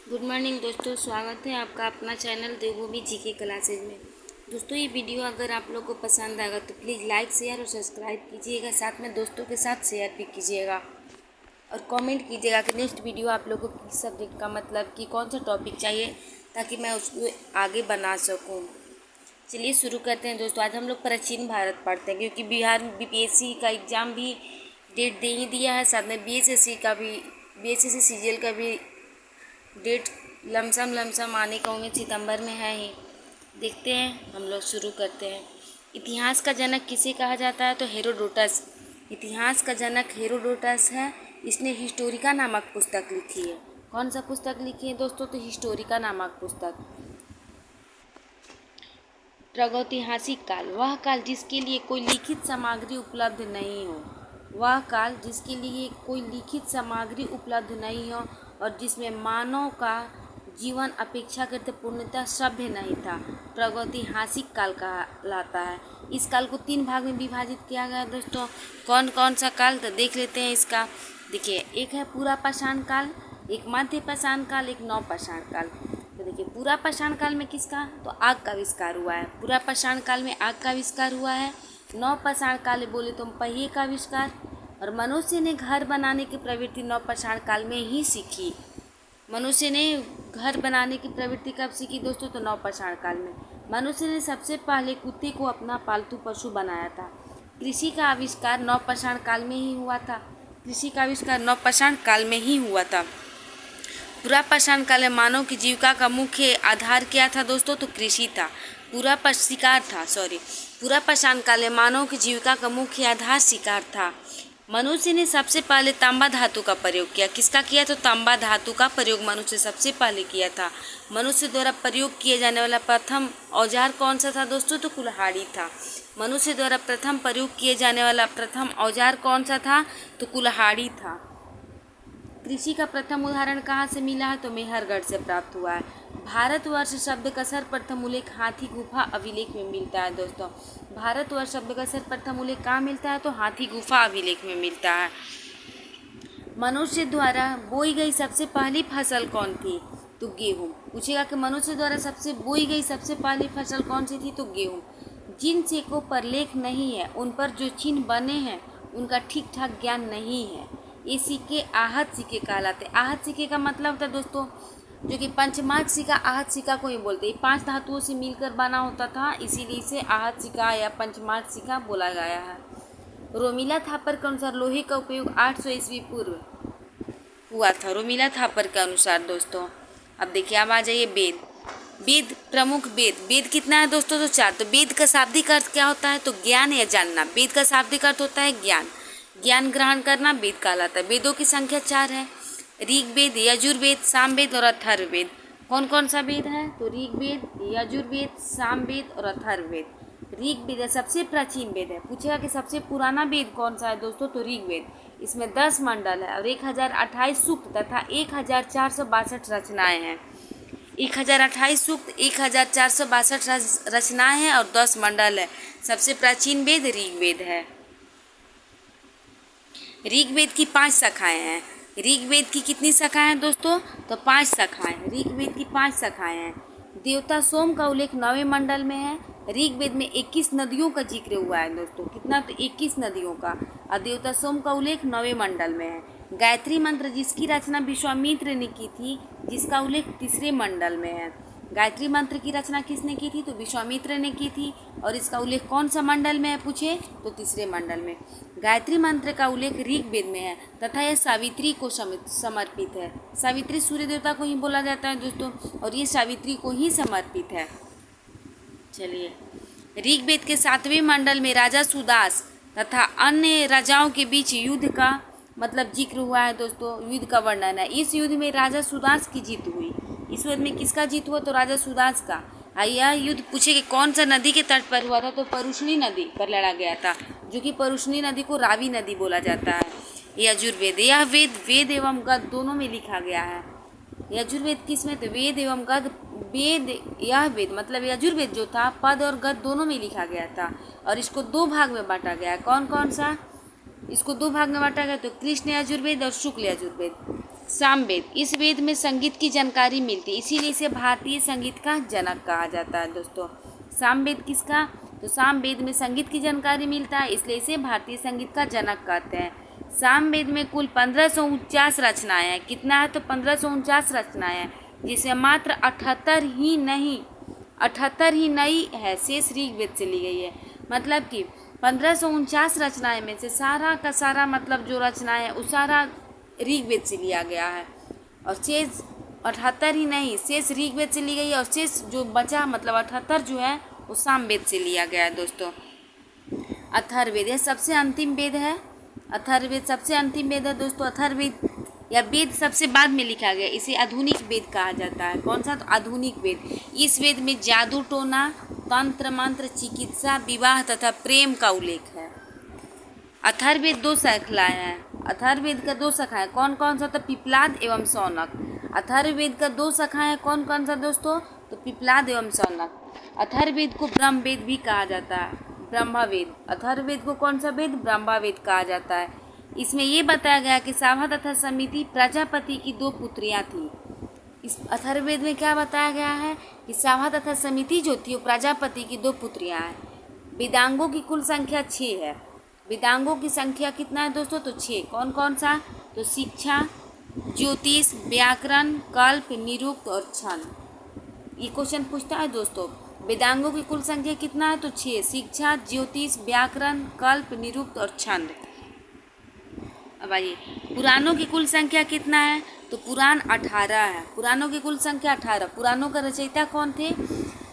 Good morning दोस्तों, स्वागत है आपका अपना चैनल देवभूमि जीके क्लासेज में। दोस्तों, ये वीडियो अगर आप लोग को पसंद आएगा तो प्लीज़ लाइक शेयर और सब्सक्राइब कीजिएगा। साथ में दोस्तों के साथ शेयर भी कीजिएगा और कमेंट कीजिएगा कि नेक्स्ट वीडियो आप लोगों को किस सब्जेक्ट का मतलब कि कौन सा टॉपिक चाहिए, ताकि मैं उसको आगे बना सकूँ। चलिए शुरू करते हैं दोस्तों। आज हम लोग प्राचीन भारत पढ़ते हैं, क्योंकि बिहार बीपीएससी का एग्ज़ाम भी डेट दे ही दिया है। साथ में बीएसएससी सीजीएल का भी डेट लमसम आने का उम्मीद सितंबर में है ही। देखते हैं, हम लोग शुरू करते हैं। इतिहास का जनक किसे कहा जाता है? तो हेरोडोटस। इतिहास का जनक हेरोडोटस है। इसने हिस्टोरिका नामक पुस्तक लिखी है। कौन सा पुस्तक लिखी है दोस्तों? तो हिस्टोरिका नामक पुस्तक। प्रागैतिहासिक काल, वह काल जिसके लिए कोई लिखित सामग्री उपलब्ध नहीं हो। वह काल जिसके लिए कोई लिखित सामग्री उपलब्ध नहीं हो और जिसमें मानव का जीवन अपेक्षाकृत पूर्णतः सभ्य नहीं था, प्रागैतिहासिक काल कहलाता है। इस काल को 3 भाग में विभाजित किया गया है दोस्तों। कौन कौन सा काल? तो देख लेते हैं इसका। देखिए, एक है पूरा पाषाण काल, एक मध्य पाषाण काल, एक नव पाषाण काल। तो देखिए, पूरा पाषाण काल में किसका? तो आग का आविष्कार हुआ है। पूरा पाषाण काल में आग का आविष्कार हुआ है। नव पाषाण काल बोले तो पहिए का आविष्कार। और मनुष्य ने घर बनाने की प्रवृत्ति नव पाषाण काल में ही सीखी। मनुष्य ने घर बनाने की प्रवृत्ति कब सीखी दोस्तों? तो नव पाषाण काल में। मनुष्य ने सबसे पहले कुत्ते को अपना पालतू पशु बनाया था। कृषि का आविष्कार नव पाषाण काल में ही हुआ था। कृषि का आविष्कार नव पाषाण काल में ही हुआ था। पूरा पाषाण काल में मानव की जीविका का मुख्य आधार क्या था दोस्तों? तो कृषि था। पूरा पाषाण काल में मानव की जीविका का मुख्य आधार शिकार था। मनुष्य ने सबसे पहले तांबा धातु का प्रयोग किया। किसका किया? तो तांबा धातु का प्रयोग मनुष्य सबसे पहले किया था। मनुष्य द्वारा प्रयोग किए जाने वाला प्रथम औजार कौन सा था दोस्तों? तो कुल्हाड़ी था। मनुष्य द्वारा प्रथम प्रयोग किए जाने वाला प्रथम औजार कौन सा था? तो कुल्हाड़ी था। कृषि का प्रथम उदाहरण कहाँ से मिला है? तो मेहरगढ़ से प्राप्त हुआ है। भारतवर्ष शब्द का सर्वप्रथम उल्लेख हाथी गुफा अभिलेख में मिलता है दोस्तों। भारतवर्ष शब्द का सर्वप्रथम उल्लेख कहाँ मिलता है? तो हाथी गुफा अभिलेख में मिलता है। मनुष्य द्वारा बोई गई सबसे पहली फसल कौन थी? तो गेहूँ। पूछेगा कि मनुष्य द्वारा बोई गई सबसे पहली फसल कौन सी थी? तो गेहूँ। जिन सिक्कों पर लेख नहीं है, उन पर जो चिन्ह बने हैं उनका ठीक ठाक ज्ञान नहीं है। ये सिक्के आहत सिक्के कहलाते हैं। आहत सिक्के का मतलब होता है दोस्तों, जो कि पंचमार्क सिक्का आहत सिक्का को ही बोलते हैं। 5 धातुओं से मिलकर बना होता था, इसीलिए इसे आहत सिक्का या पंचमार्क सिक्का बोला गया है। रोमिला थापर के अनुसार लोहे का उपयोग 800 ईस्वी पूर्व हुआ था। रोमिला थापर के अनुसार दोस्तों। अब देखिए, अब आ जाइए वेद। वेद, प्रमुख वेद कितना है दोस्तों? तो 4। तो वेद का शाब्दिक अर्थ क्या होता है? तो ज्ञान या जानना। वेद का शाब्दिक अर्थ होता है ज्ञान। ज्ञान ग्रहण करना वेद कहलाता है। वेदों की संख्या 4 है। ऋग्वेद, यजुर्वेद, सामवेद और अथर्ववेद। कौन कौन सा वेद है? तो ऋग्वेद, यजुर्वेद, सामवेद और अथर्ववेद। ऋग्वेद सबसे प्राचीन वेद है। पूछेगा कि सबसे पुराना वेद कौन सा है दोस्तों? तो ऋग्वेद। इसमें 10 मंडल है और 1028 सूक्त तथा 1462 रचनाएं हैं। 1028 सूक्त, 1462 रचनाएं हैं और 10 मंडल है। सबसे प्राचीन वेद ऋग्वेद है। ऋग्वेद की 5 शाखाएं हैं। ऋग्वेद की कितनी शाखाएं हैं दोस्तों? तो 5 शाखाएं। ऋग्वेद की 5 शाखाएं हैं। देवता सोम का उल्लेख 9वें मंडल में है। ऋग्वेद में 21 नदियों का जिक्र हुआ है दोस्तों। कितना? तो 21 नदियों का। और देवता सोम का उल्लेख 9वें मंडल में है। गायत्री मंत्र जिसकी रचना विश्वामित्र ने की थी, जिसका उल्लेख 3रे मंडल में है। गायत्री मंत्र की रचना किसने की थी? तो विश्वामित्र ने की थी। और इसका उल्लेख कौन सा मंडल में है पूछे? तो 3रे मंडल में। गायत्री मंत्र का उल्लेख ऋग्वेद में है तथा यह सावित्री को समर्पित है। सावित्री सूर्य देवता को ही बोला जाता है दोस्तों, और ये सावित्री को ही समर्पित है। चलिए, ऋग्वेद के 7वें मंडल में राजा सुदास तथा अन्य राजाओं के बीच युद्ध का मतलब जिक्र हुआ है दोस्तों। युद्ध का वर्णन है। इस युद्ध में राजा सुदास की जीत हुई। इस युद्ध में किसका जीत हुआ? तो राजा सुदास का। यह युद्ध पूछे कि कौन सा नदी के तट पर हुआ था? तो परुष्णी नदी पर लड़ा गया था, जो कि परुष्णी नदी को रावी नदी बोला जाता है। यजुर्वेद, यह वेद एवं गद्य दोनों में लिखा गया है। यजुर्वेद किस में? तो वेद एवं गद्य। यह वेद मतलब यजुर्वेद जो था, पद और गद्य दोनों में लिखा गया था और इसको 2 भाग में बांटा गया है। कौन कौन सा? इसको 2 भाग में बांटा गया, तो कृष्ण यजुर्वेद और शुक्ल यजुर्वेद। सामवेद, इस वेद में संगीत की जानकारी मिलती है, इसीलिए इसे भारतीय संगीत का जनक कहा जाता है दोस्तों। सामवेद किसका? तो सामवेद में संगीत की जानकारी मिलता है, इसलिए इसे भारतीय संगीत का जनक कहते हैं। सामवेद में कुल 1549 रचनाएं हैं। कितना है? तो 1549 रचनाएं हैं, जिसे मात्र 78 ही नई है, शेष ऋग्वेद से ली गई है। मतलब कि 1549 रचनाएं में से सारा का सारा मतलब जो रचनाएं है वो सारा ऋग्वेद से लिया गया है, और शेष 78 ही नहीं, शेष ऋग्वेद से ली गई है, और शेष जो बचा मतलब 78 जो है वो सामवेद से लिया गया है दोस्तों। अथर्ववेद यह सबसे अंतिम वेद है। अथर्ववेद सबसे अंतिम वेद है दोस्तों। अथर्ववेद या वेद सबसे बाद में लिखा गया, इसे आधुनिक वेद कहा जाता है। कौन सा? तो आधुनिक वेद। इस वेद में जादू टोना, तंत्र मंत्र, चिकित्सा, विवाह तथा प्रेम का उल्लेख है। अथर्ववेद 2 श्रृंखलाएं हैं। अथर्ववेद का 2 शाखाएं कौन कौन सा? तो पिप्लाद एवं शौनक। अथर्ववेद का 2 शाखाएं कौन कौन सा दोस्तों? तो पिप्लाद एवं शौनक। अथर्ववेद को ब्रह्मवेद भी कहा जाता है, ब्रह्मवेद। अथर्ववेद को कौन सा वेद? ब्रह्मवेद कहा जाता है। इसमें ये बताया गया कि सावा तथा समिति प्रजापति की 2 पुत्रियां थी। इस अथर्ववेद में क्या बताया गया है कि सावा तथा समिति जो थी वो प्रजापति की 2 पुत्रियां हैं। वेदांगों की कुल संख्या 6 है। वेदांगों की संख्या कितना है दोस्तों? तो 6। कौन कौन सा? तो शिक्षा, ज्योतिष, व्याकरण, कल्प, निरुक्त और छंद। ये क्वेश्चन पूछता है दोस्तों। वेदांगों की कुल संख्या कितना है? तो 6। शिक्षा, ज्योतिष, व्याकरण, कल्प, निरुक्त और छंद। अब आइए, पुराणों की कुल संख्या कितना है? तो पुराण 18 है। पुराणों की कुल संख्या 18। पुराणों का रचयिता कौन थे?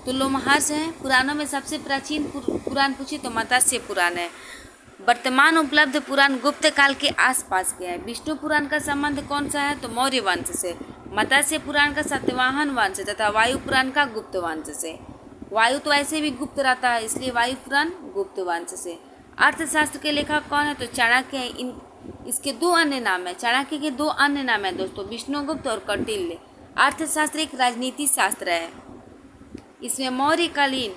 तो लोमहर्ष हैं। पुराणों में सबसे प्राचीन पुराण पूछे तो मत्स्य पुराण है। वर्तमान उपलब्ध पुराण गुप्त काल के आसपास के हैं। विष्णु पुराण का संबंध कौन सा है? तो मौर्य वंश से। मत्स्य पुराण का सतवाहन वंश तथा वायु पुराण का गुप्त वंश से। वायु तो ऐसे भी गुप्त रहता है, इसलिए वायु पुराण गुप्त वंश से। अर्थशास्त्र के लेखक कौन है? तो चाणक्य है। इसके 2 अन्य नाम है। चाणक्य के 2 अन्य नाम है दोस्तों, विष्णुगुप्त और कौटिल्य। अर्थशास्त्र एक राजनीति शास्त्र है। इसमें मौर्यकालीन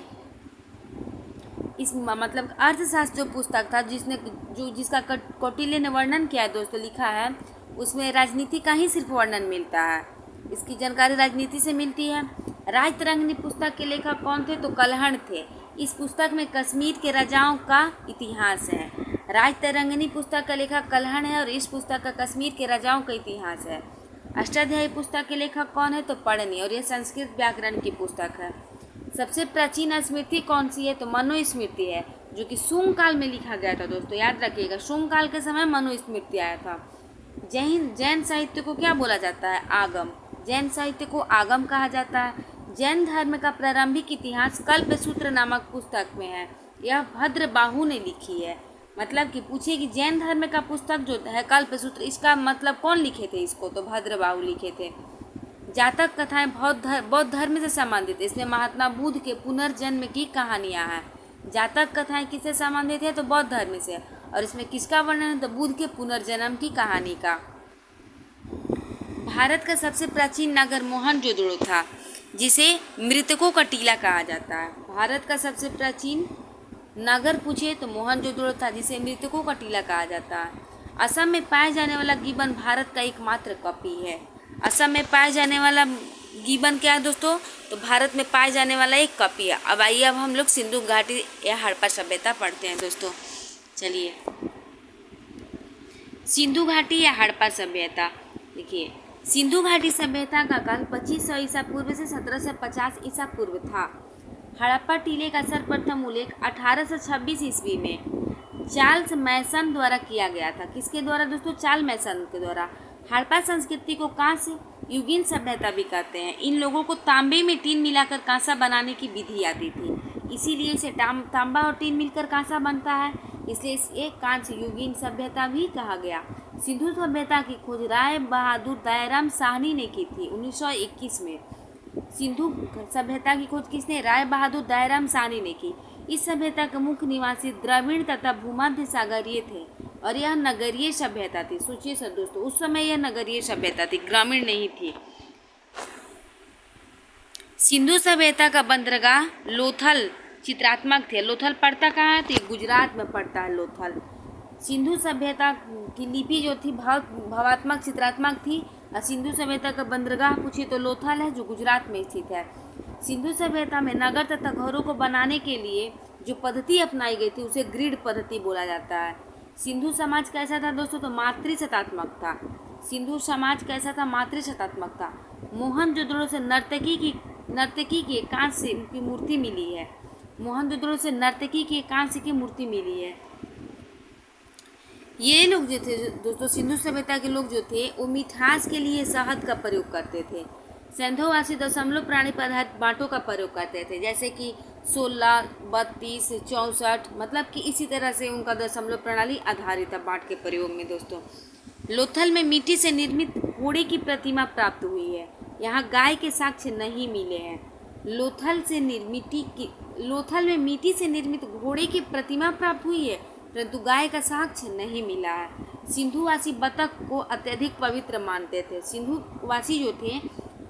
इस मतलब अर्थशास्त्र जो पुस्तक था जिसका कौटिल्य ने वर्णन किया है दोस्तों, लिखा है, उसमें राजनीति का ही सिर्फ वर्णन मिलता है। इसकी जानकारी राजनीति से मिलती है। राजतरंगिणी पुस्तक के लेखक कौन थे? तो कल्हण थे। इस पुस्तक में कश्मीर के राजाओं का इतिहास है। राजतरंगिणी पुस्तक का लेखक कल्हण है और इस पुस्तक का कश्मीर के राजाओं का इतिहास है। अष्टाध्यायी पुस्तक के लेखक कौन है? तो पढ़नी, और यह संस्कृत व्याकरण की पुस्तक है। सबसे प्राचीन स्मृति कौन सी है? तो मनुस्मृति है, जो कि शुंग काल में लिखा गया था दोस्तों। याद रखिएगा, शुंग काल के समय मनुस्मृति आया था। जैन साहित्य को क्या बोला जाता है? आगम। जैन साहित्य को आगम कहा जाता है। जैन धर्म का प्रारंभिक इतिहास कल्पसूत्र नामक पुस्तक में है। यह भद्रबाहु ने लिखी है। मतलब कि पूछे कि जैन धर्म का पुस्तक जो है कल्पसूत्र, इसका मतलब कौन लिखे थे इसको? तो भद्रबाहु लिखे थे। जातक कथाएं बौद्ध धर्म से संबंधित। इसमें महात्मा बुद्ध के पुनर्जन्म की कहानियां हैं। जातक कथाएं किससे संबंधित है? तो बौद्ध धर्म से। और इसमें किसका वर्णन है? तो बुद्ध के पुनर्जन्म की कहानी का। भारत का सबसे प्राचीन नगर मोहनजोदड़ो था, जिसे मृतकों का टीला कहा जाता है। भारत का सबसे प्राचीन नगर पूछे तो मोहनजोदड़ो था, जिसे मृतकों का टीला कहा जाता है। असम में पाए जाने वाला गिबन भारत का एकमात्र कॉपी है। असम में पाए जाने वाला गिबन क्या है दोस्तों? तो भारत में पाए जाने वाला एक कॉपी है। अब आइए, अब हम लोग सिंधु घाटी या हड़प्पा सभ्यता पढ़ते हैं दोस्तों। चलिए, सिंधु घाटी या हड़प्पा सभ्यता। देखिए, सिंधु घाटी सभ्यता का काल 2500 ईसा पूर्व से 1750 ईसा पूर्व था। हड़प्पा टीले का सर्वप्रथम उल्लेख 1826 ईस्वी में चार्ल्स मैसन द्वारा किया गया था। किसके द्वारा दोस्तों? चार्ल्स मैसन के द्वारा। हड़प्पा संस्कृति को कांस्य युगीन सभ्यता भी कहते हैं। इन लोगों को तांबे में टीन मिलाकर कांसा बनाने की विधि आती थी, इसीलिए इसे तांबा और टीन मिलकर कांसा बनता है, इसलिए इसे कांस्य युगीन सभ्यता भी कहा गया। सिंधु सभ्यता की खोज राय बहादुर दयाराम साहनी ने की थी 1921 में। सिंधु सभ्यता की खोज किसने? राय बहादुर दयाराम साहनी ने की। इस सभ्यता के मुख्य निवासी द्रविड़ तथा भूमध्य सागरीय थे और यह नगरीय सभ्यता थी। सोचिए सर दोस्तों, उस समय यह नगरीय सभ्यता थी, ग्रामीण नहीं थी। सिंधु सभ्यता का बंदरगाह लोथल चित्रात्मक थे। लोथल पड़ता कहाँ है? तो ये गुजरात में पड़ता है लोथल। सिंधु सभ्यता की लिपि जो थी भावात्मक चित्रात्मक थी और सिंधु सभ्यता का बंदरगाह पूछे तो लोथल है, जो गुजरात में स्थित है। सिंधु सभ्यता में नगर तथा घरों को बनाने के लिए जो पद्धति अपनाई गई थी उसे ग्रिड पद्धति बोला जाता है। सिंधु समाज कैसा था दोस्तों? तो मातृसत्तात्मक था। सिंधु समाज कैसा था? मातृसत्तात्मक था। मोहनजोदड़ो से नर्तकी के कांस्य से उनकी मूर्ति मिली है। मोहनजोदड़ो से नर्तकी के कांस्य की मूर्ति मिली है। ये लोग जो थे दोस्तों, सिंधु सभ्यता के लोग जो थे वो मिठास के लिए शहद का प्रयोग करते थे। सिंधुवासी दशमलव प्राणी पर आधारित बांटों का प्रयोग करते थे, जैसे कि 16, 32, 64, मतलब कि इसी तरह से उनका दशमलव प्रणाली आधारित है बांट के प्रयोग में। दोस्तों, लोथल में मिट्टी से निर्मित घोड़े की प्रतिमा प्राप्त हुई है। यहाँ गाय के साक्ष्य नहीं मिले हैं। लोथल में मिट्टी से निर्मित घोड़े की प्रतिमा प्राप्त हुई है, परंतु गाय का साक्ष्य नहीं मिला है। सिंधुवासी बतख को अत्यधिक पवित्र मानते थे। सिंधुवासी जो थे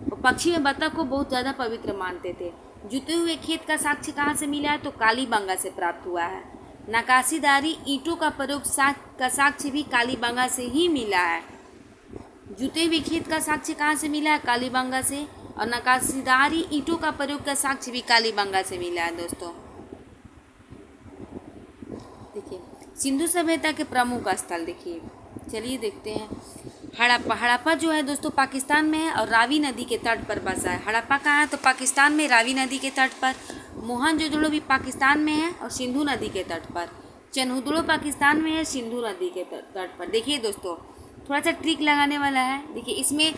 वो पक्षी में बतख को बहुत ज़्यादा पवित्र मानते थे। जुते हुए खेत का साक्ष्य कहाँ से मिला है? तो कालीबंगा से प्राप्त हुआ है। नक्काशीदारी ईंटों का प्रयोग का साक्ष्य भी कालीबंगा से ही मिला है। जुते हुए खेत का साक्ष्य कहाँ से मिला है? कालीबंगा से। और नक्काशीदारी ईंटों का प्रयोग का साक्ष्य भी कालीबंगा से मिला है। दोस्तों देखिए, सिंधु सभ्यता के प्रमुख स्थल देखिए, चलिए देखते हैं। हड़प्पा जो है दोस्तों पाकिस्तान में है और रावी नदी के तट पर बसा है। हड़प्पा कहाँ है? तो पाकिस्तान में, रावी नदी के तट पर। मोहनजोदड़ो भी पाकिस्तान में है और सिंधु नदी के तट पर। चनहुदड़ो पाकिस्तान में है, सिंधु नदी के तट पर। देखिए दोस्तों, थोड़ा सा ट्रिक लगाने वाला है। देखिए, इसमें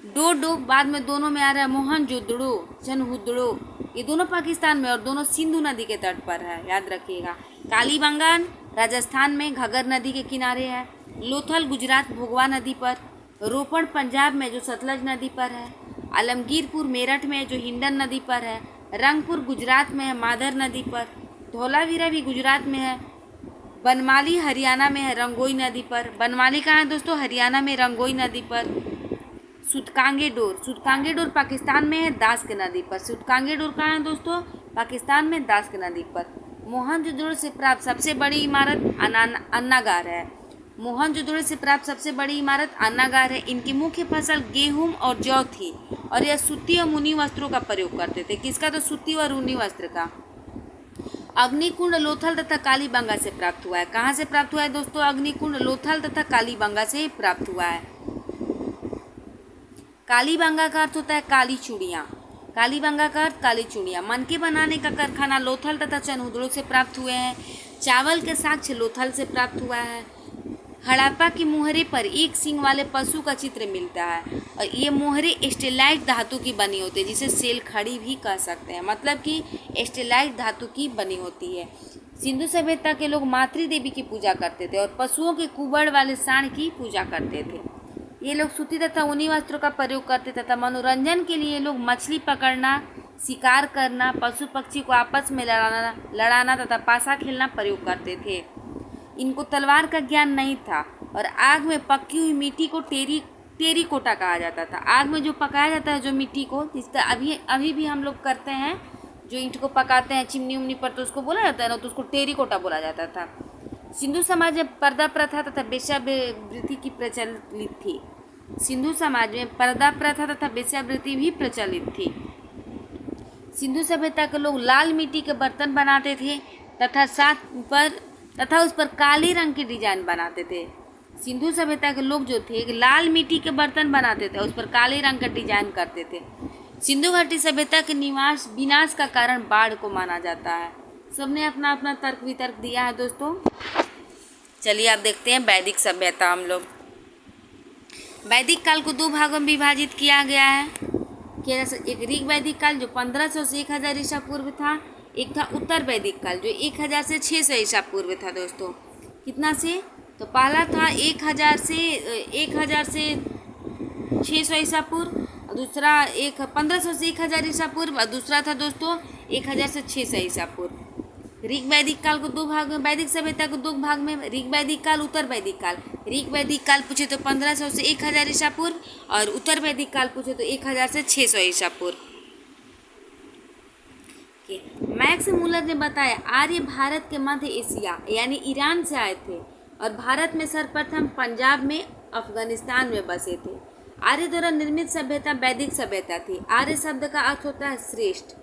डो बाद में दोनों में आ रहा है। मोहनजोदड़ो, चनहुदड़ो, ये दोनों पाकिस्तान में और दोनों सिंधु नदी के तट पर है, याद रखिएगा। कालीबंगान राजस्थान में घग्गर नदी के किनारे है। लोथल गुजरात भोगवा नदी पर। रोपड़ पंजाब में जो सतलज नदी पर है। आलमगीरपुर मेरठ में जो हिंडन नदी पर है। रंगपुर गुजरात में है, माधर नदी पर। धौलावीरा भी गुजरात में है। बनमाली हरियाणा में है, रंगोई नदी पर। बनमाली कहाँ है दोस्तों? हरियाणा में, रंगोई नदी पर। सुतकांगे डोर पाकिस्तान में है, दास्क नदी पर। सुतकांगे डोर कहाँ है दोस्तों? पाकिस्तान में, दास्क नदी पर। मोहनजोदड़ो से प्राप्त सबसे बड़ी इमारत अन्नागार है। मोहनजोदड़ो से प्राप्त सबसे बड़ी इमारत अन्नागार है। इनकी मुख्य फसल गेहूं और जौ थी और यह सूती और ऊनी वस्त्रों का प्रयोग करते थे। किसका? तो सूती और ऊनी वस्त्र का। अग्निकुंड लोथल तथा कालीबंगा से प्राप्त हुआ है। कहाँ से प्राप्त हुआ है दोस्तों? अग्निकुंड लोथल तथा कालीबंगा से प्राप्त हुआ है। कालीबंगा का अर्थ होता है काली चूड़ियाँ। कालीबंगा का अर्थ काली चूड़ियाँ। मनके बनाने का कारखाना लोथल तथा चनहुदड़ो से प्राप्त हुए हैं। चावल के साक्ष्य लोथल से प्राप्त हुआ है। हड़प्पा की मोहरे पर एक सींग वाले पशु का चित्र मिलता है और ये मोहरे स्टेलाइट धातु की बनी होती है, जिसे सेल खड़ी भी कह सकते हैं, मतलब कि स्टेलाइट धातु की बनी होती है। सिंधु सभ्यता के लोग मातृ देवी की पूजा करते थे और पशुओं के कुबड़ वाले सांड की पूजा करते थे। ये लोग सूती तथा ऊनी वस्त्रों का प्रयोग करते तथा मनोरंजन के लिए लोग मछली पकड़ना, शिकार करना, पशु पक्षी को आपस में लड़ाना तथा पासा खेलना प्रयोग करते थे। इनको तलवार का ज्ञान नहीं था और आग में पकी हुई मिट्टी को टेरिकोटा कहा जाता था। आग में जो पकाया जाता है जो मिट्टी को, जिसका अभी भी हम लोग करते हैं, जो ईंट को पकाते हैं चिमनी उमनी पर, तो उसको बोला जाता है ना, तो उसको टेरिकोटा बोला जाता था। सिंधु समाज में पर्दा प्रथा तथा वेश्यावृत्ति की प्रचलित थी। सिंधु समाज में पर्दा प्रथा तथा वेश्यावृत्ति भी प्रचलित थी। सिंधु सभ्यता के लोग लाल मिट्टी के बर्तन बनाते थे तथा उस पर काले रंग के डिजाइन बनाते थे। सिंधु सभ्यता के लोग जो थे लाल मिट्टी के बर्तन बनाते थे, उस पर काले रंग का डिजाइन करते थे। सिंधु घाटी सभ्यता के विनाश का कारण बाढ़ को माना जाता है। सबने अपना अपना तर्क वितर्क दिया है दोस्तों। चलिए आप देखते हैं वैदिक सभ्यता। हम लोग वैदिक काल को दो भागों में विभाजित किया गया है। एक ऋग वैदिक काल जो 1500 से 1000 ईसा पूर्व था। एक था उत्तर वैदिक काल जो 1000 से 600 ईसा पूर्व था दोस्तों। कितना से? तो पहला था 1000 से 600 ईसा पूर्व, दूसरा 1500 से 1000 ईसा पूर्व, और दूसरा था दोस्तों 1000 से 600 ईसा पूर्व। ऋग वैदिक काल को दो भाग में, वैदिक सभ्यता को दो भाग में, ऋग वैदिक काल, उत्तर वैदिक काल। ऋग वैदिक काल पूछे तो 1500 से 1000 ईसा पूर्व और उत्तर वैदिक काल पूछे तो 1000 से 600 ईसा पूर्व। मैक्स मूलर ने बताया आर्य भारत के मध्य एशिया यानी ईरान से आए थे और भारत में सर्वप्रथम पंजाब में, अफगानिस्तान में बसे थे। आर्य द्वारा निर्मित सभ्यता वैदिक सभ्यता थी। आर्य शब्द का अर्थ होता है श्रेष्ठ।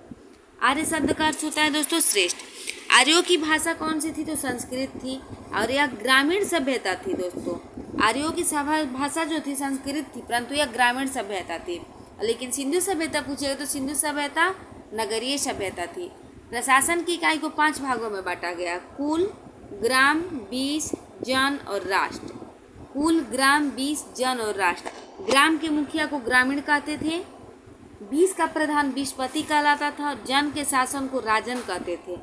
आर्य शब्द का अर्थ होता है दोस्तों श्रेष्ठ। आर्यों की भाषा कौन सी थी? तो संस्कृत थी और यह ग्रामीण सभ्यता थी दोस्तों। आर्यों की भाषा जो थी संस्कृत थी, परंतु यह ग्रामीण सभ्यता थी। लेकिन सिंधु सभ्यता पूछेगा तो सिंधु सभ्यता नगरीय सभ्यता थी। प्रशासन की इकाई को 5 भागों में बांटा गया: कुल, ग्राम, 20, जन और राष्ट्र। कुल, ग्राम, 20, जन और राष्ट्र। ग्राम के मुखिया को ग्रामीण कहते थे, 20 का प्रधान बीसपति कहलाता था और जन के शासन को राजन कहते थे।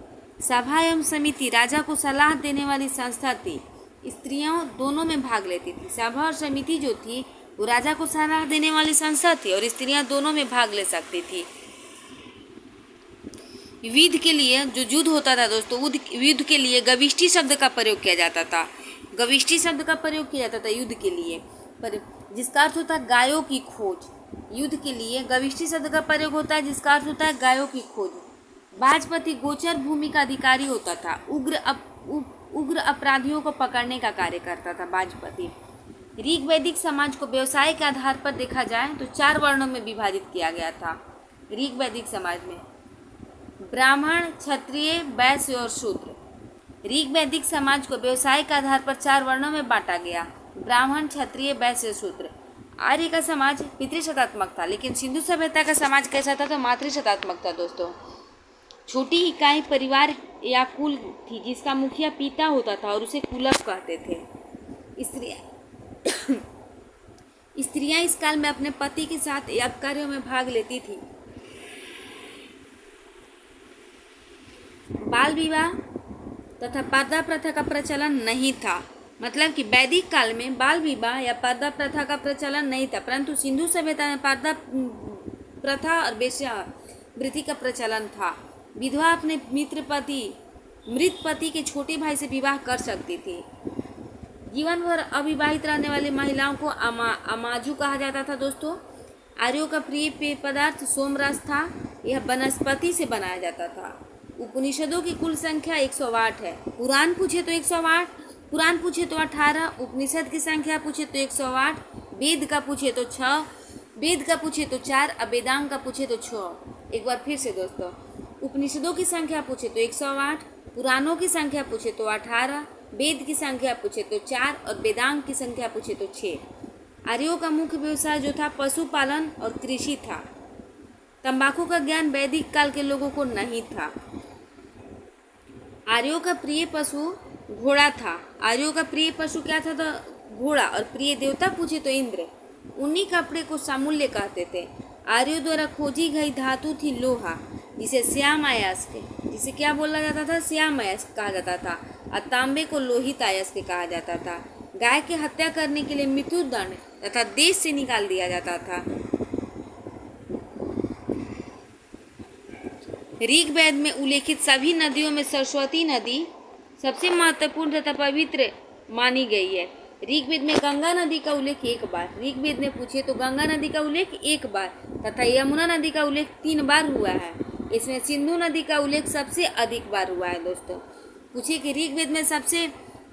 सभा एवं समिति राजा को सलाह देने वाली संस्था थी। स्त्रियां दोनों में भाग लेती थी। सभा और समिति जो थी वो राजा को सलाह देने वाली संस्था थी और स्त्रियां दोनों में भाग ले सकती थी। युद्ध के लिए जो युद्ध होता था दोस्तों, युद्ध के लिए गविष्ठी शब्द का प्रयोग किया जाता था। गविष्ठी शब्द का प्रयोग किया जाता था युद्ध के लिए, पर जिसका अर्थ होता है गायों की खोज। युद्ध के लिए गविष्ठी शब्द का प्रयोग होता है जिसका अर्थ होता है गायों की खोज। बाजपति गोचर भूमि का अधिकारी होता था। उग्र अपराधियों को पकड़ने का कार्य करता था बाजपति। ऋग वैदिक समाज को व्यवसाय के आधार पर देखा जाए तो 4 वर्णों में विभाजित किया गया था। ऋग वैदिक समाज में ब्राह्मण, क्षत्रिय, वैश्य और शूद्र। ऋग वैदिक समाज को व्यवसाय के आधार पर 4 वर्णों में बांटा गया: ब्राह्मण, क्षत्रिय, वैश्य, शूद्र। आर्य का समाज पितृशतात्मक था, लेकिन सिंधु सभ्यता का समाज कैसा था? तो मातृशतात्मक था दोस्तों। छोटी इकाई परिवार या कुल थी जिसका मुखिया पिता होता था और उसे कुलक कहते थे। स्त्रियां इस काल में अपने पति के साथ यज्ञ कार्यों में भाग लेती थी। बाल विवाह तथा पर्दा प्रथा का प्रचलन नहीं था। मतलब कि वैदिक काल में बाल विवाह या पर्दा प्रथा का प्रचलन नहीं था, परंतु सिंधु सभ्यता में पर्दा प्रथा और वेश्यावृत्ति का प्रचलन था। विधवा अपने मृत पति के छोटे भाई से विवाह कर सकती थी। जीवन भर अविवाहित रहने वाली महिलाओं को अमाजू कहा जाता था दोस्तों। आर्यों का प्रिय पेय पदार्थ सोमरस था। यह वनस्पति से बनाया जाता था। उपनिषदों की कुल संख्या 108 है। पुराण पूछे तो 108, पुराण पूछे तो 18, उपनिषद की संख्या पूछे तो 108, वेद का पूछे तो 6, वेद का पूछे तो 4, और वेदांग का पूछे तो 6। एक बार फिर से दोस्तों, उपनिषदों की संख्या पूछे तो 108, पुराणों की संख्या पूछे तो 18, वेद की संख्या पूछे तो 4 और वेदांग की संख्या पूछे तो 6। आर्यों का मुख्य व्यवसाय जो था पशुपालन और कृषि था। तंबाकू का ज्ञान वैदिक काल के लोगों को नहीं था। आर्यों का प्रिय पशु घोड़ा था। आर्यों का प्रिय पशु क्या था? तो घोड़ा। और प्रिय देवता पूछे तो इंद्र। उन्हीं कपड़े को सामूल्य कहते थे। आर्यों द्वारा खोजी गई धातु थी लोहा, जिसे श्याम अयस्क, जिसे क्या बोला जाता था? श्याम अयस्क कहा जाता था। और तांबे को लोहित अयस्क कहा जाता था। गाय की हत्या करने के लिए मृत्युदंड तथा देश से निकाल दिया जाता था। ऋग्वेद में उल्लेखित सभी नदियों में सरस्वती नदी सबसे महत्वपूर्ण तथा पवित्र मानी गई है। ऋग्वेद में गंगा नदी का उल्लेख 1 बार, ऋग्वेद में पूछे तो गंगा नदी का उल्लेख 1 बार तथा यमुना नदी का उल्लेख 3 बार हुआ है। इसमें सिंधु नदी का उल्लेख सबसे अधिक बार हुआ है दोस्तों। पूछे कि ऋग्वेद में सबसे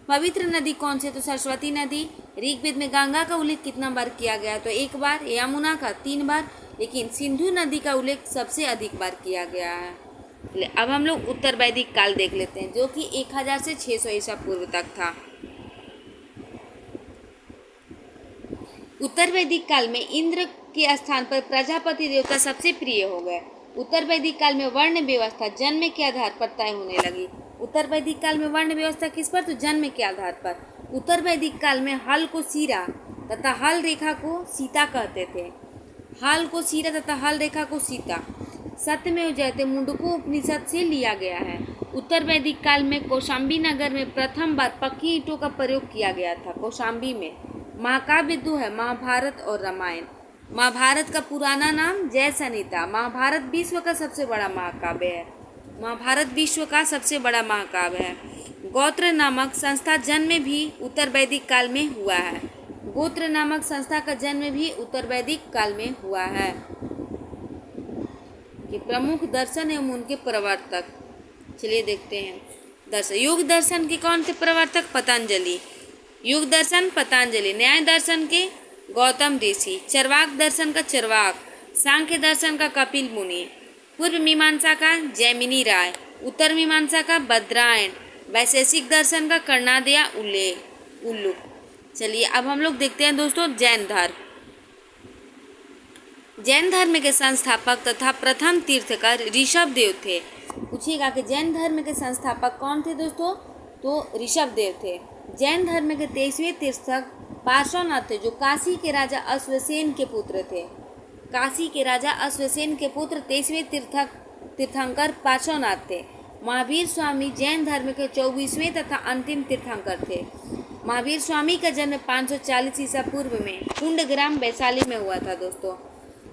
पवित्र नदी कौन सी? तो सरस्वती नदी। ऋग्वेद में गंगा का उल्लेख कितना बार किया गया? तो 1 बार, यमुना का 3 बार, लेकिन सिंधु नदी का उल्लेख सबसे अधिक बार किया गया है। अब हम लोग उत्तर वैदिक काल देख लेते हैं, जो कि 1000 से 600 ईसा पूर्व तक था। उत्तर वैदिक काल में इंद्र के स्थान पर प्रजापति देवता सबसे प्रिय हो गए। उत्तर वैदिक काल में वर्ण व्यवस्था जन्म के आधार पर तय होने लगी। उत्तर वैदिक काल में वर्ण व्यवस्था किस पर? तो जन्म के आधार पर। उत्तर वैदिक काल में हल को सीरा तथा हल रेखा को सीता कहते थे। हल को सीरा तथा हल रेखा को सीता। सत्यमेव जयते मुंडको उपनिषद से लिया गया है। उत्तर वैदिक काल में कौशाम्बी नगर में प्रथम बार पक्की ईंटों का प्रयोग किया गया था। कौशाम्बी में महाकाव्य 2 है, महाभारत और रामायण। महाभारत का पुराना नाम जय संहिता। महाभारत विश्व का सबसे बड़ा महाकाव्य है। महाभारत विश्व का सबसे बड़ा महाकाव्य है। गोत्र नामक संस्था जन्म भी उत्तर वैदिक काल में हुआ है। गोत्र नामक संस्था का जन्म भी उत्तर वैदिक काल में हुआ है। कि प्रमुख दर्शन एवं उनके प्रवर्तक, चलिए देखते हैं। दर्शन, योग दर्शन के कौन थे प्रवर्तक? पतंजलि। योग दर्शन पतंजलि। न्याय दर्शन के गौतम ऋषि। चरवाक दर्शन का चरवाक, सांख्य दर्शन का कपिल मुनि, पूर्व मीमांसा का जैमिनी राय, उत्तर मीमांसा का बद्रायण, वैशेषिक दर्शन का कर्णादया उल्लूक। चलिए अब हम लोग देखते हैं दोस्तों जैन धर्म। जैन धर्म के संस्थापक तथा प्रथम तीर्थकर ऋषभ देव थे। पूछिएगा कि जैन धर्म के संस्थापक कौन थे दोस्तों, तो ऋषभ देव थे। जैन धर्म के 23वें तीर्थक पार्श्वनाथ थे, जो काशी के राजा अश्वसेन के पुत्र थे। काशी के राजा अश्वसेन के पुत्र 23वें तीर्थंकर पार्श्वनाथ थे। महावीर स्वामी जैन धर्म के 24वें तथा अंतिम तीर्थंकर थे। महावीर स्वामी का जन्म 540 ईसा पूर्व में कुंडग्राम वैशाली में हुआ था दोस्तों।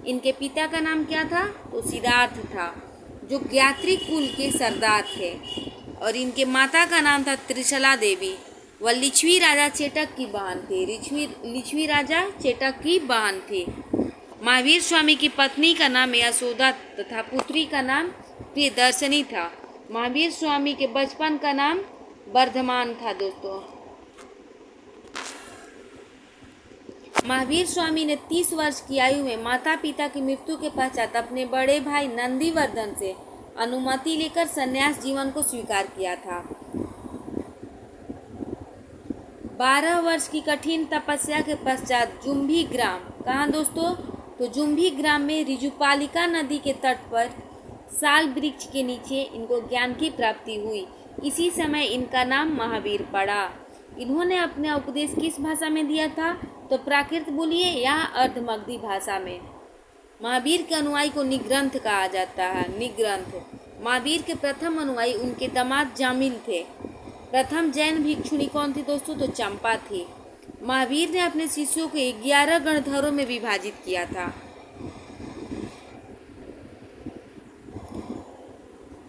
इनके पिता का नाम क्या था, तो सिद्धार्थ था, जो ज्ञात्री कुल के सरदार थे। और इनके माता का नाम था त्रिशला देवी। वह लिच्छवी राजा चेटक की बहन थी। लिच्छवी राजा चेटक की बहन थी। महावीर स्वामी की पत्नी का नाम यशोदा तथा पुत्री का नाम प्रियदर्शनी था। महावीर स्वामी के बचपन का नाम वर्धमान था दोस्तों। महावीर स्वामी ने 30 वर्ष की आयु में माता पिता की मृत्यु के पश्चात अपने बड़े भाई नंदीवर्धन से अनुमति लेकर संन्यास जीवन को स्वीकार किया था। 12 वर्ष की कठिन तपस्या के पश्चात जुम्भी ग्राम, कहाँ दोस्तों, तो जुम्भी ग्राम में ऋजुपालिका नदी के तट पर साल वृक्ष के नीचे इनको ज्ञान की प्राप्ति हुई। इसी समय इनका नाम महावीर पड़ा। इन्होंने अपना उपदेश किस भाषा में दिया था, तो प्राकृत बोलिए या अर्धमगधी भाषा में। महावीर के अनुयायी को निग्रंथ कहा जाता है, निग्रंथ। महावीर के प्रथम अनुयायी उनके दामाद जामिल थे। प्रथम जैन भिक्षुणी कौन थी दोस्तों, तो चंपा थी। महावीर ने अपने शिष्यों को 11 गणधरों में विभाजित किया था।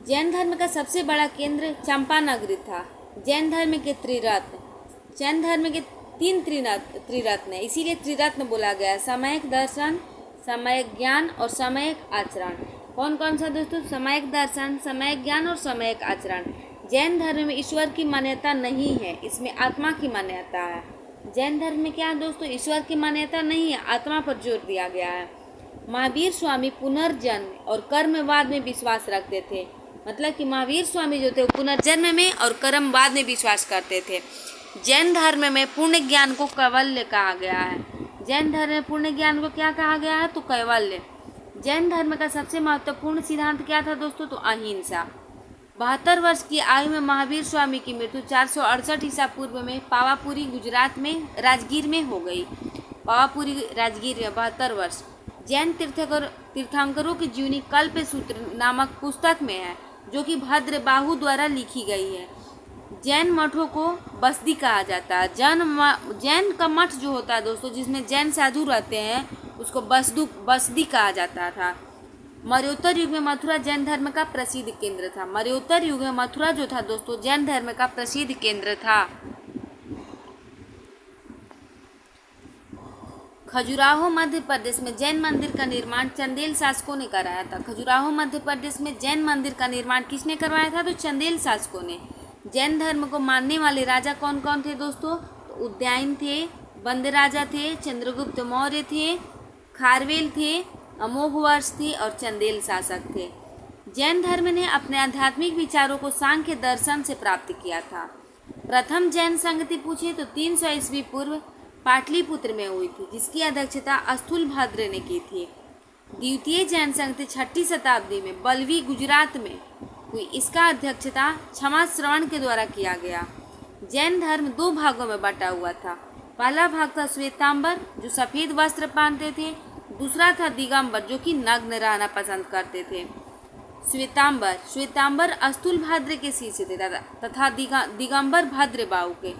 जैन धर्म का सबसे बड़ा केंद्र चंपानगरी था। जैन धर्म के त्रिरत्न, जैन धर्म के 3 त्रिरत्न है, इसीलिए त्रिरत्न बोला गया, समयक दर्शन, समयक ज्ञान और समयक आचरण। कौन कौन सा दोस्तों, समयक दर्शन, समयक ज्ञान और समयक आचरण। जैन धर्म में ईश्वर की मान्यता नहीं है, इसमें आत्मा की मान्यता है। जैन धर्म में क्या है दोस्तों, ईश्वर की मान्यता नहीं है, आत्मा पर जोर दिया गया है। महावीर स्वामी पुनर्जन्म और कर्मवाद में विश्वास रखते थे। मतलब कि महावीर स्वामी जो थे वो पुनर्जन्म में और कर्मवाद में विश्वास करते थे। जैन धर्म में पूर्ण ज्ञान को कैवल्य कहा गया है। जैन धर्म में पूर्ण ज्ञान को क्या कहा गया है, तो कैवल्य। जैन धर्म का सबसे महत्वपूर्ण सिद्धांत क्या था दोस्तों, तो अहिंसा। 72 वर्ष की आयु में महावीर स्वामी की मृत्यु 468 ईसा पूर्व में पावापुरी गुजरात में राजगीर में हो गई। पावापुरी राजगीर में 72 वर्ष। जैन तीर्थंकरों की जीवनी कल्प सूत्र नामक पुस्तक में है, जो कि भद्रबाहु द्वारा लिखी गई है। जैन मठों को बस्ती कहा जाता है। जैन का मठ जो होता है दोस्तों, जिसमें जैन साधु रहते हैं, उसको बस्ती कहा जाता था। मर्योत्तर युग में मथुरा जैन धर्म का प्रसिद्ध केंद्र था। मर्योत्तर युग में मथुरा जो था दोस्तों, जैन धर्म का प्रसिद्ध केंद्र था। खजुराहो मध्य प्रदेश में जैन मंदिर का निर्माण चंदेल शासकों ने कराया था। खजुराहो मध्य प्रदेश में जैन मंदिर का निर्माण किसने करवाया था, तो चंदेल शासकों ने। जैन धर्म को मानने वाले राजा कौन कौन थे दोस्तों, तो उदयन थे, बंद राजा थे, चंद्रगुप्त मौर्य थे, खारवेल थे, अमोघवर्ष थे और चंदेल शासक थे। जैन धर्म ने अपने आध्यात्मिक विचारों को सांख्य दर्शन से प्राप्त किया था। प्रथम जैन संगति पूछे तो 300 ईस्वी पूर्व पाटलिपुत्र में हुई थी, जिसकी अध्यक्षता स्थूलभद्र ने की थी। द्वितीय जैन संगति 6ठी शताब्दी में बलवी गुजरात में हुई, इसका अध्यक्षता क्षमा श्रवण के द्वारा किया गया। जैन धर्म 2 भागों में बटा हुआ था। पहला भाग था श्वेतांबर, जो सफ़ेद वस्त्र पहनते थे। दूसरा था दिगंबर, जो कि नग्न रहना पसंद करते थे। श्वेतांबर स्थूलभद्र के शिष्य थे तथा दिगंबर भद्रबाहु के।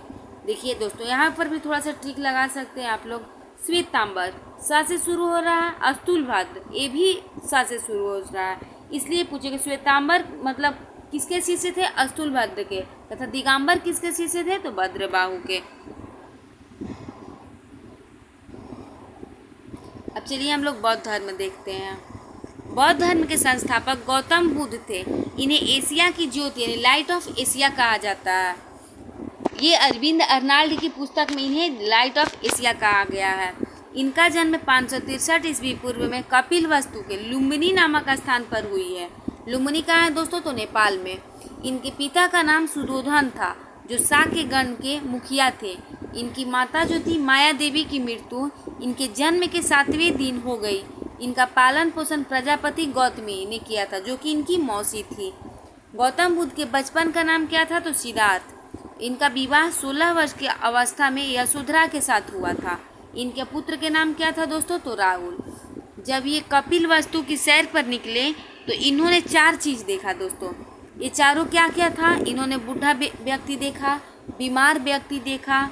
देखिए दोस्तों, यहाँ पर भी थोड़ा सा ट्रिक लगा सकते हैं आप लोग। श्वेतांबर स से शुरू हो रहा है, स्थूलभद्र ये भी स से शुरू हो रहा है, इसलिए पूछेगा श्वेतांबर मतलब किसके शिष्य थे, स्थूलभद्र के, तथा दिगंबर किसके शिष्य थे, तो भद्रबाहु के। अब चलिए हम लोग बौद्ध धर्म देखते हैं। बौद्ध धर्म के संस्थापक गौतम बुद्ध थे। इन्हें एशिया की ज्योति यानी लाइट ऑफ एशिया कहा जाता है। ये अरविंद अर्नाल्ड की पुस्तक में इन्हें लाइट ऑफ एशिया कहा गया है। इनका जन्म 563 ईस्वी पूर्व में कपिलवस्तु के लुम्बिनी नामक स्थान पर हुई है। लुम्बिनी कहाँ है दोस्तों? तो नेपाल में। इनके पिता का नाम सुधोधन था, जो शाक्य गण के मुखिया थे। इनकी माता जो थी माया देवी की मृत्यु इनके जन्म के 7वें दिन हो गई। इनका पालन पोषण प्रजापति गौतमी ने किया था, जो कि इनकी मौसी थी। गौतम बुद्ध के बचपन का नाम क्या था? तो सिद्धार्थ। इनका विवाह 16 वर्ष की अवस्था में यशोधरा के साथ हुआ था। इनके पुत्र के नाम क्या था दोस्तों? तो राहुल। जब ये कपिलवस्तु की सैर पर निकले तो इन्होंने 4 चीज़ देखा दोस्तों। ये चारों क्या क्या था? इन्होंने बूढ़ा व्यक्ति देखा, बीमार व्यक्ति देखा,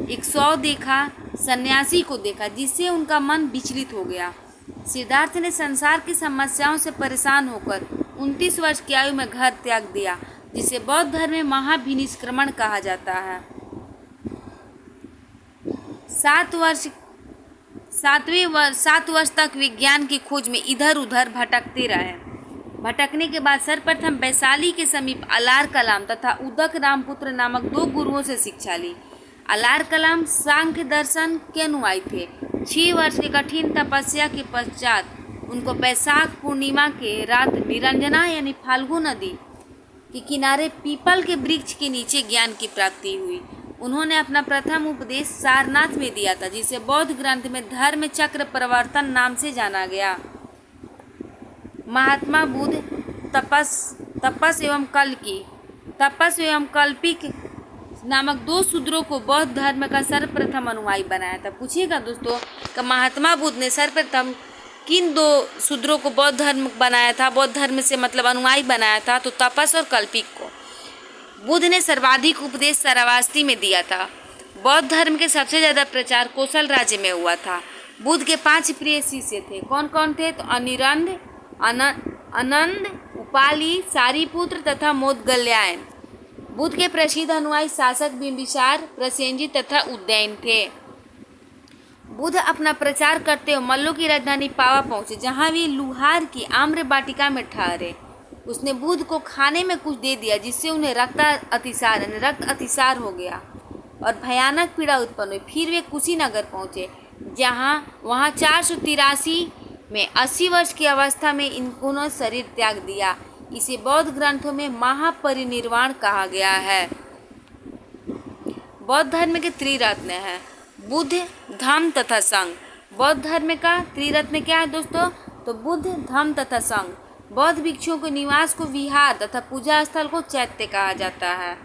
एक शव देखा, सन्यासी को देखा, जिससे उनका मन विचलित हो गया। सिद्धार्थ ने संसार की समस्याओं से परेशान होकर 29 वर्ष की आयु में घर त्याग दिया, जिसे बौद्ध धर्म में महाभिनिष्क्रमण कहा जाता है। 7 वर्ष तक विज्ञान की खोज में इधर उधर भटकते रहे। भटकने के बाद सर्वप्रथम वैशाली के समीप अलार कलाम तथा उदक रामपुत्र नामक 2 गुरुओं से शिक्षा ली। अलार कलाम सांख्य दर्शन के अनुयायी थे। 6 वर्ष की कठिन तपस्या के पश्चात उनको वैशाख पूर्णिमा के रात निरंजना यानी फाल्गु नदी के किनारे पीपल के वृक्ष के नीचे ज्ञान की प्राप्ति हुई। उन्होंने अपना प्रथम उपदेश सारनाथ में दिया था, जिसे बौद्ध ग्रंथ में धर्म चक्र प्रवर्तन नाम से जाना गया। महात्मा बुद्ध तपस एवं कल्पिक नामक 2 शूद्रों को बौद्ध धर्म का सर्वप्रथम अनुयायी बनाया था। पूछिएगा दोस्तों कि महात्मा बुद्ध ने सर्वप्रथम किन 2 शूद्रों को बौद्ध धर्म बनाया था? बौद्ध धर्म से मतलब अनुयायी बनाया था, तो तपस और कल्पिक को। बुद्ध ने सर्वाधिक उपदेश श्रावस्ती में दिया था। बौद्ध धर्म के सबसे ज़्यादा प्रचार कौशल राज्य में हुआ था। बुद्ध के 5 प्रिय शिष्य थे। कौन कौन थे? तो अनंद, उपाली, सारिपुत्र तथा मोदगल्यायन। बुद्ध के प्रसिद्ध अनुयायी शासक बिंबिसार, प्रसेनजित तथा उदयन थे। बुद्ध अपना प्रचार करते हुए मल्लों की राजधानी पावा पहुंचे, जहां वे लुहार की आम्र वाटिका में ठहरे। उसने बुद्ध को खाने में कुछ दे दिया, जिससे उन्हें रक्त अतिसार हो गया और भयानक पीड़ा उत्पन्न हुई। फिर वे कुशीनगर पहुंचे, वहां 483 में 80 वर्ष की अवस्था में इन्होंने शरीर त्याग दिया। इसे बौद्ध ग्रंथों में महापरिनिर्वाण कहा गया है। बौद्ध धर्म के त्रिरत्न हैं बुद्ध, धम्म तथा संघ। बौद्ध धर्म का त्रिरत्न क्या है दोस्तों? तो बुद्ध, धम्म तथा संघ। बौद्ध भिक्षुओं के निवास को विहार तथा पूजा स्थल को चैत्य कहा जाता है।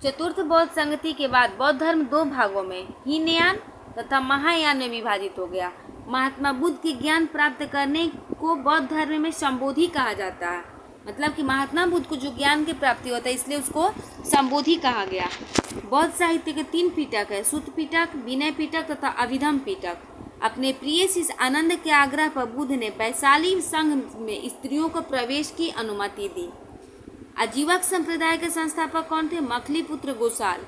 चतुर्थ बौद्ध संगति के बाद बौद्ध धर्म 2 भागों में हीनयान तथा महायान में विभाजित हो गया। महात्मा बुद्ध के ज्ञान प्राप्त करने को बौद्ध धर्म में संबोधि कहा जाता है। मतलब कि महात्मा बुद्ध को जो ज्ञान की प्राप्ति होता है, इसलिए उसको संबोधि कहा गया। बौद्ध साहित्य के 3 पिटक है, सुत्त पिटक, विनय पिटक तथा अभिधम्म पिटक। अपने प्रिय शिष्य आनंद के आग्रह पर बुद्ध ने वैशाली संघ में स्त्रियों को प्रवेश की अनुमति दी। आजीवक संप्रदाय के संस्थापक कौन थे? मखलीपुत्र गोसाल।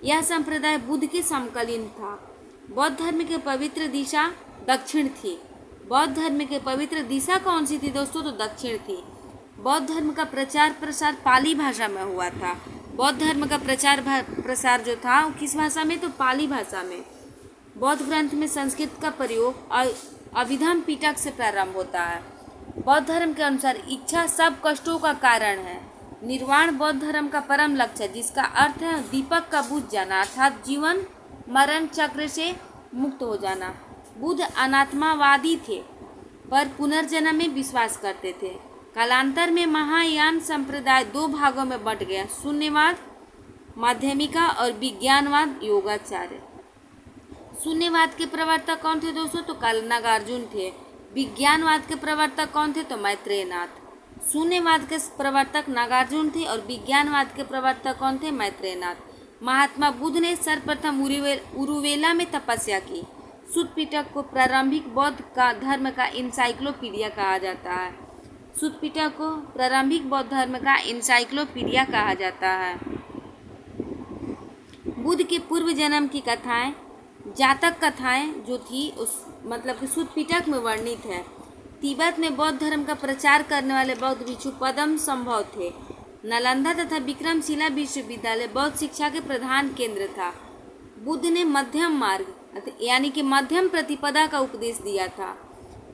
यह संप्रदाय बुद्ध के समकालीन था। बौद्ध धर्म की पवित्र दिशा दक्षिण थी। बौद्ध धर्म की पवित्र दिशा कौन सी थी दोस्तों? तो दक्षिण थी। बौद्ध धर्म का प्रचार प्रसार पाली भाषा में हुआ था। बौद्ध धर्म का प्रचार प्रसार जो था वो किस भाषा में? तो पाली भाषा में। बौद्ध ग्रंथ में संस्कृत का प्रयोग अभिधम्म पिटक से प्रारंभ होता है। बौद्ध धर्म के अनुसार इच्छा सब कष्टों का कारण है। निर्वाण बौद्ध धर्म का परम लक्ष्य है, जिसका अर्थ है दीपक का बुझ जाना, अर्थात जीवन मरण चक्र से मुक्त हो जाना। बुद्ध अनात्मावादी थे, पर पुनर्जन्म में विश्वास करते थे। कालांतर में महायान संप्रदाय 2 भागों में बंट गया, शून्यवाद माध्यमिका और विज्ञानवाद योगाचार्य। शून्यवाद के प्रवर्तक कौन थे दोस्तों? तो नागार्जुन थे। विज्ञानवाद के प्रवर्तक कौन थे? तो मैत्रेयनाथ। शून्यवाद के प्रवर्तक नागार्जुन थे और विज्ञानवाद के प्रवर्तक कौन थे? मैत्रेयनाथ। महात्मा बुद्ध ने सर्वप्रथम उरुवेला में तपस्या की। सुत्त पिटक को प्रारंभिक बौद्ध का धर्म का इंसाइक्लोपीडिया कहा जाता है। सुत्त पिटक को प्रारंभिक बौद्ध धर्म का इंसाइक्लोपीडिया कहा जाता है। बुद्ध के पूर्व जन्म की कथाएं, जातक कथाएं जो थी उस मतलब कि सुत्त पिटक में वर्णित है। तिब्बत में बौद्ध धर्म का प्रचार करने वाले बौद्ध भिक्षु पद्म संभव थे। नालंदा तथा विक्रमशिला विश्वविद्यालय बौद्ध शिक्षा के प्रधान केंद्र था। बुद्ध ने मध्यम मार्ग यानी कि मध्यम प्रतिपदा का उपदेश दिया था।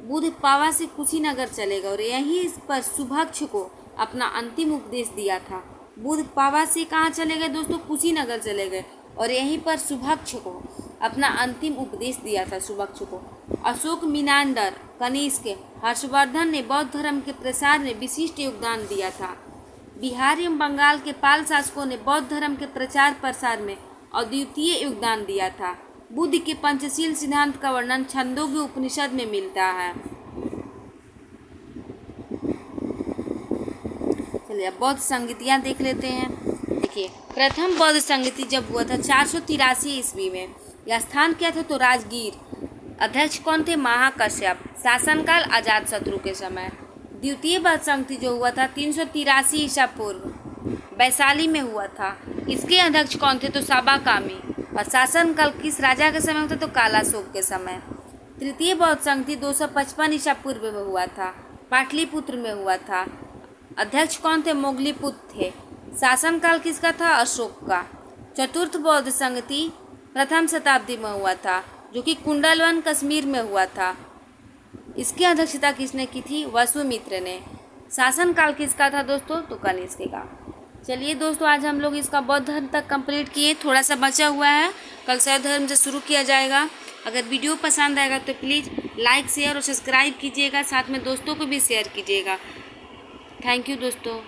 बुद्ध पावा से कुशीनगर चले गए और यहीं पर सुभक्ष को अपना अंतिम उपदेश दिया था। बुद्ध पावा से कहाँ चले गए दोस्तों? कुशीनगर चले गए और यहीं पर सुभक्ष को अपना अंतिम उपदेश दिया था। सुभक्ष को अशोक मिनांडर, कनिष्क, हर्षवर्धन ने बौद्ध धर्म के प्रसार में विशिष्ट योगदान दिया था। बिहार एवं बंगाल के पाल शासकों ने बौद्ध धर्म के प्रचार प्रसार में अद्वितीय योगदान दिया था। बुद्ध के पंचशील सिद्धांत का वर्णन छंदोग्य उपनिषद में मिलता है। चलिए अब बौद्ध संगीतियाँ देख लेते हैं। देखिए, प्रथम बौद्ध संगीति जब हुआ था 483 ईस्वी में। यह स्थान क्या था? तो राजगीर। अध्यक्ष कौन थे? महाकश्यप। शासनकाल अजात शत्रु के समय। द्वितीय बौद्ध संगीति जो हुआ था 383 ईसा पूर्व, वैशाली में हुआ था। इसके अध्यक्ष कौन थे? तो साबाकामी। और शासनकाल किस राजा के समय होता? तो कालाशोक के समय। तृतीय बौद्ध संगीति 255 ईसा पूर्व में हुआ था, पाटलिपुत्र में हुआ था। अध्यक्ष कौन थे? मोगलीपुत्र थे। शासनकाल किसका था? अशोक का। चतुर्थ बौद्ध संगीति प्रथम शताब्दी में हुआ था, जो कि कुंडलवन कश्मीर में हुआ था। इसकी अध्यक्षता किसने की थी? वसुमित्र ने। शासनकाल किसका था दोस्तों? तो कनिष्क का। चलिए दोस्तों, आज हम लोग इसका बौद्ध धर्म तक कंप्लीट किए। थोड़ा सा बचा हुआ है, कल शैव धर्म से शुरू किया जाएगा। अगर वीडियो पसंद आएगा तो प्लीज़ लाइक, शेयर और सब्सक्राइब कीजिएगा। साथ में दोस्तों को भी शेयर कीजिएगा। थैंक यू दोस्तों।